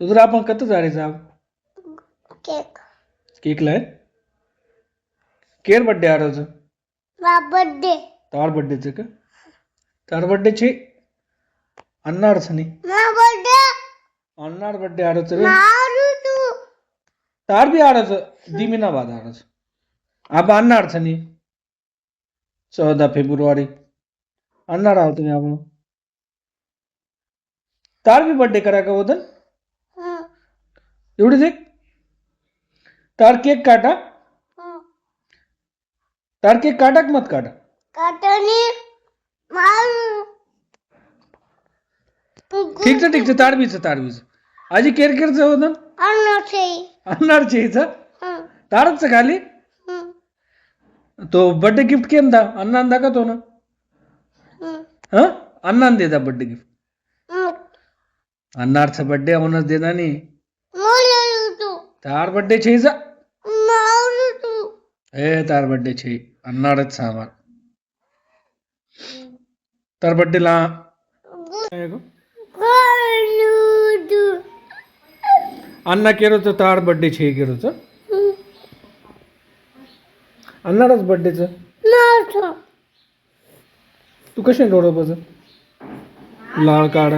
उधर आप कत जा रहे साहब केक केक लाए केर बर्थडे आ रहा है बर्थडे तार बर्थडे चे का तार बर्थडे छे अन्नार छनी मां बर्थडे अन्नार बर्थडे आ रहा है मारू तू तार भी आ रहा है दीमिना बाद आ रहा है आप अन्नार छनी 14 फेब्रुआरी अन्नार आवते हैं आप तार भी बर्थडे करा का वो दिन एवढी देख तार केक काटा तार केक काटा की मत काटा काटनी मारू ठीक છે તાર બી છે આજે કેર કેર છે હોદન अन्ना से अन्नार છે તાર જ છે ખાલી તો બર્થડे गिफ्ट કેમ था अन्ना अंदा का तो ना हाँ अन्ना देता बर्थडे गिफ्ट अन्नार से बर्थडे होनच देता नहीं मारू तू तार बर्थडे છે જા मारू तू ए तार बर्थडे છે अन्नार જ છે અમાર તાર બर्थडे ला अन्ना केरो तो तार बर्थडे છે केरो तो अन्नारच बर्थडे છે तू कशें डोळो बस लाळ काढ